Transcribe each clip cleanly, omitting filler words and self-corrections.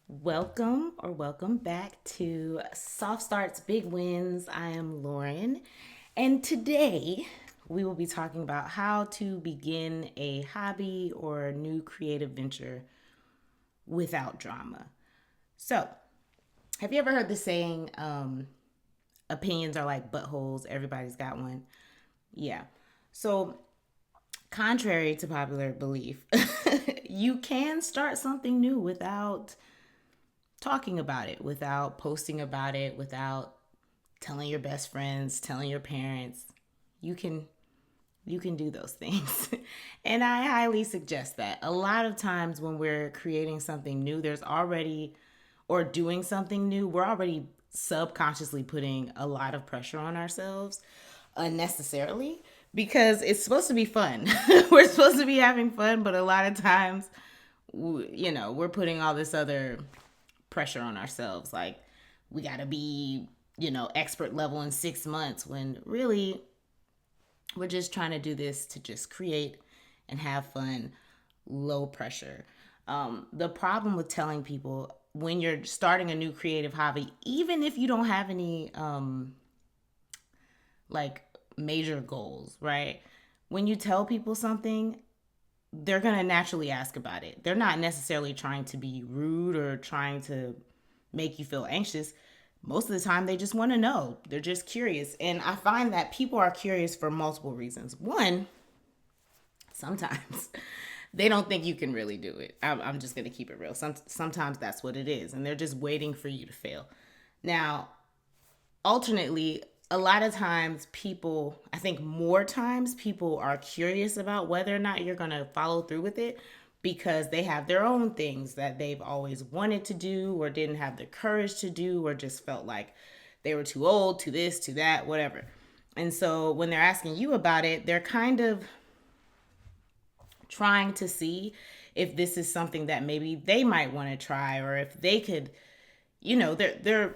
Welcome back to Soft Starts Big Wins. I am Lauren, and today we will be talking about how to begin a hobby or a new creative venture without drama. So, have you ever heard the saying, opinions are like buttholes, everybody's got one? Yeah. So, contrary to popular belief, you can start something new without talking about it, without posting about it, without telling your best friends, telling your parents. You can you can do those things. And I highly suggest that. A lot of times when we're creating something new, there's already or doing something new, we're already subconsciously putting a lot of pressure on ourselves unnecessarily because it's supposed to be fun. We're supposed to be having fun, but a lot of times we're putting all this other pressure on ourselves. Like, we got to be, expert level in 6 months when really we're just trying to do this to just create and have fun, low pressure. The problem with telling people when you're starting a new creative hobby, even if you don't have any like major goals, right? When you tell people something, they're going to naturally ask about it. They're not necessarily trying to be rude or trying to make you feel anxious. Most of the time, they just want to know. They're just curious. And I find that people are curious for multiple reasons. One, sometimes they don't think you can really do it. I'm just going to keep it real. Sometimes that's what it is. And they're just waiting for you to fail. Now, alternately, a lot of times people, I think more times people are curious about whether or not you're going to follow through with it because they have their own things that they've always wanted to do or didn't have the courage to do or just felt like they were too old, to this, to that, whatever. And so when they're asking you about it, they're kind of trying to see if this is something that maybe they might want to try or if they could, they're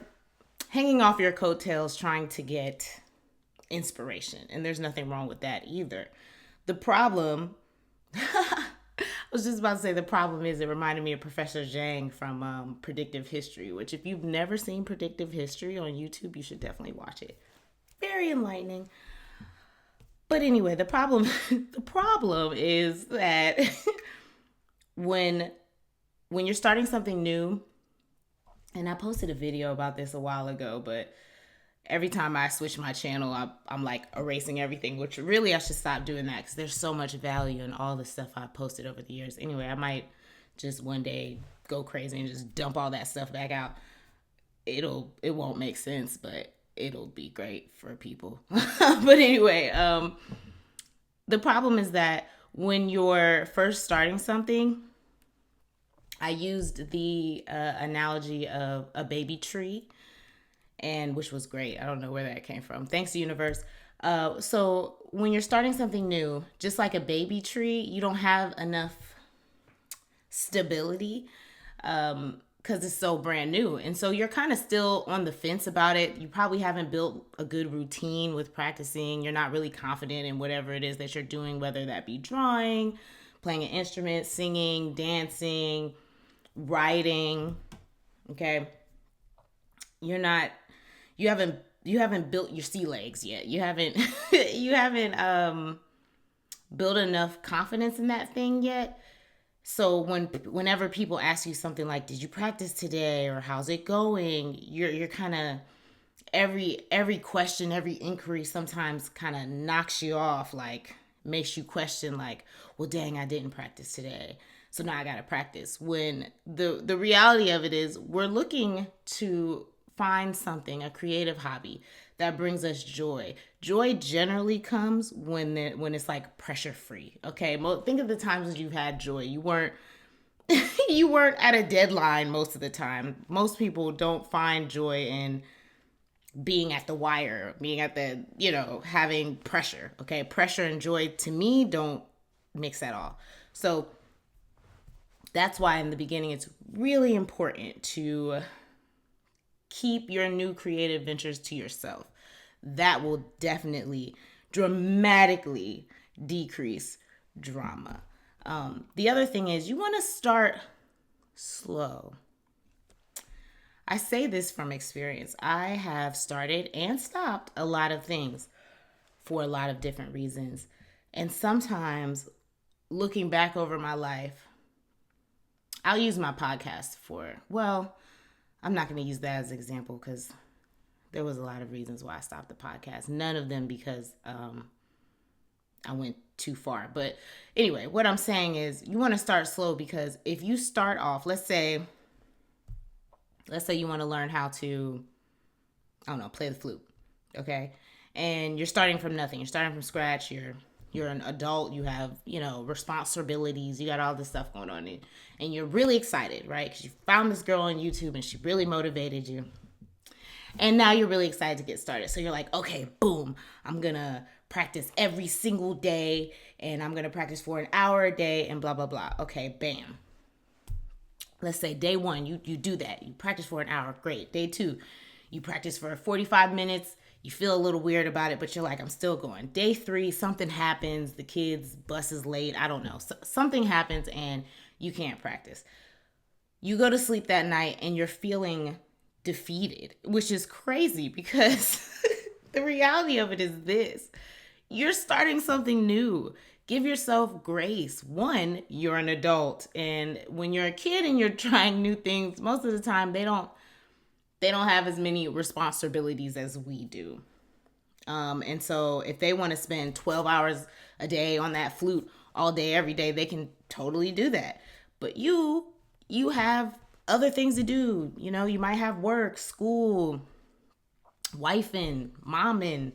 hanging off your coattails trying to get inspiration. And there's nothing wrong with that either. The problem, I was just about to say the problem is it reminded me of Professor Zhang from Predictive History, which if you've never seen Predictive History on YouTube, you should definitely watch it. Very enlightening. But anyway, the problem is that when when you're starting something new, and I posted a video about this a while ago, but every time I switch my channel, I'm like erasing everything, which really I should stop doing that because there's so much value in all the stuff I posted over the years. Anyway, I might just one day go crazy and just dump all that stuff back out. It won't make sense, but it'll be great for people. But anyway, the problem is that when you're first starting something, I used the analogy of a baby tree, and which was great. I don't know where that came from. Thanks, universe. So when you're starting something new, just like a baby tree, you don't have enough stability because it's so brand new. And so you're kind of still on the fence about it. You probably haven't built a good routine with practicing. You're not really confident in whatever it is that you're doing, whether that be drawing, playing an instrument, singing, dancing, writing. Okay. You're not you haven't built your sea legs yet. You haven't you haven't built enough confidence in that thing yet. So whenever people ask you something like, "Did you practice today?" or "How's it going?" you're kind of every question, every inquiry sometimes kind of knocks you off, like makes you question, like, "Well, dang, I didn't practice today, so now I gotta practice." When the reality of it is, we're looking to find something, a creative hobby that brings us joy. Joy generally comes when it's like pressure free. Okay, think of the times that you've had joy. You weren't you weren't at a deadline most of the time. Most people don't find joy in being at the wire, being at the, having pressure. Okay, pressure and joy to me don't mix at all. So that's why in the beginning it's really important to keep your new creative ventures to yourself. That will definitely dramatically decrease drama. The other thing is you want to start slow. I say this from experience. I have started and stopped a lot of things for a lot of different reasons. And sometimes looking back over my life, I'll use my podcast for, well, I'm not going to use that as an example because there was a lot of reasons why I stopped the podcast. None of them because I went too far. But anyway, what I'm saying is you want to start slow, because if you start off, let's say you want to learn how to, I don't know, play the flute, okay? And you're starting from nothing. You're starting from scratch. You're an adult. You have, responsibilities. You got all this stuff going on. And you're really excited, right? Because you found this girl on YouTube and she really motivated you. And now you're really excited to get started. So you're like, okay, boom, I'm going to practice every single day, and I'm going to practice for an hour a day and blah, blah, blah. Okay, bam. Let's say day one, you do that. You practice for an hour. Great. Day two, you practice for 45 minutes. You feel a little weird about it, but you're like, I'm still going. Day three, something happens. The kid's bus is late. I don't know. Something happens and you can't practice. You go to sleep that night and you're feeling defeated, which is crazy because the reality of it is this: you're starting something new. Give yourself grace. One, you're an adult, and when you're a kid and you're trying new things, most of the time they don't have as many responsibilities as we do. And so if they want to spend 12 hours a day on that flute all day, every day, they can totally do that. But you have other things to do. You might have work, school, wife and mom and,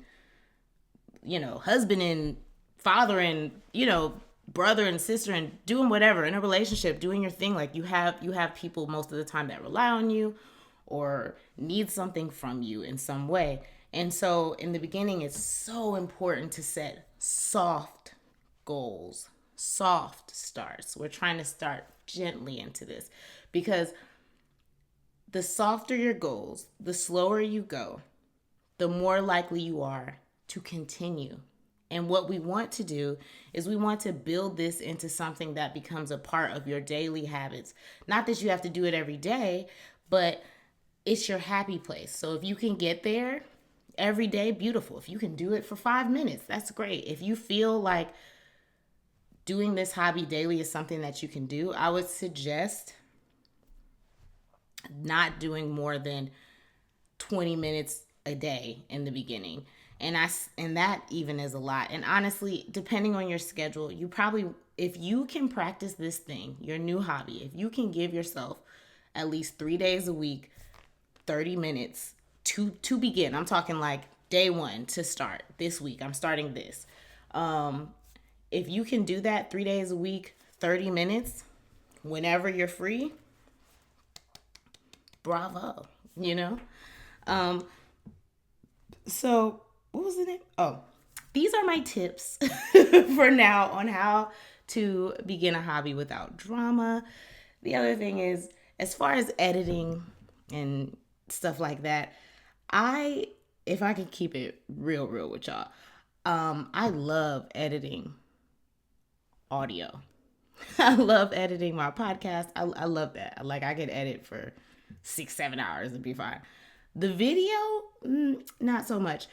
husband and father and, brother and sister and doing whatever in a relationship, doing your thing. Like you have people most of the time that rely on you or need something from you in some way. And so in the beginning, it's so important to set soft goals, soft starts. We're trying to start gently into this because the softer your goals, the slower you go, the more likely you are to continue. And what we want to do is we want to build this into something that becomes a part of your daily habits. Not that you have to do it every day, but it's your happy place. So if you can get there every day, beautiful. If you can do it for 5 minutes, that's great. If you feel like doing this hobby daily is something that you can do, I would suggest not doing more than 20 minutes a day in the beginning. And that even is a lot. And honestly, depending on your schedule, you probably, if you can practice this thing, your new hobby, if you can give yourself at least 3 days a week, 30 minutes to begin. I'm talking like day one to start this week. I'm starting this. If you can do that 3 days a week, 30 minutes, whenever you're free, bravo, So what was the name? Oh, these are my tips for now on how to begin a hobby without drama. The other thing is, as far as editing and stuff like that, if I can keep it real with y'all, I love editing audio. I love editing my podcast. I love that. Like, I could edit for 6-7 hours and be fine. The video, not so much.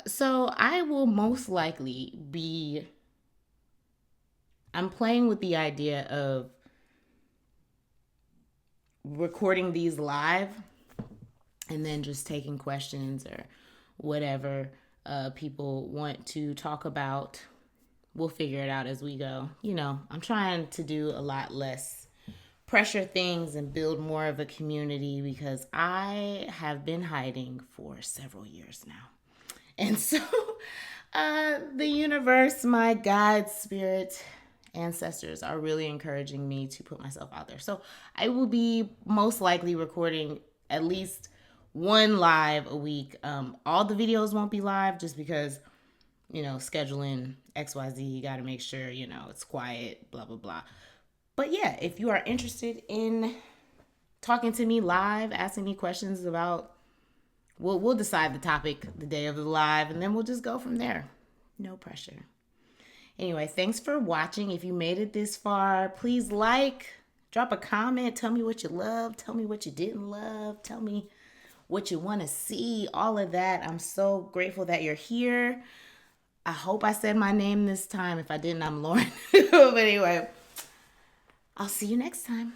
So I will most likely I'm playing with the idea of recording these live and then just taking questions or whatever people want to talk about. We'll figure it out as we go. I'm trying to do a lot less pressure things and build more of a community because I have been hiding for several years now. And so the universe, my God, spirit, ancestors are really encouraging me to put myself out there. So I will be most likely recording at least one live a week. All the videos won't be live just because, scheduling XYZ, you got to make sure, it's quiet, blah, blah, blah. But yeah, if you are interested in talking to me live, asking me questions about, we'll decide the topic the day of the live, and then we'll just go from there. No pressure. Anyway, thanks for watching. If you made it this far, please like, Drop a comment. Tell me what you love. Tell me what you didn't love. Tell me what you want to see. All of that. I'm so grateful that you're here. I hope I said my name this time. If I didn't, I'm Lauren. But anyway, I'll see you next time.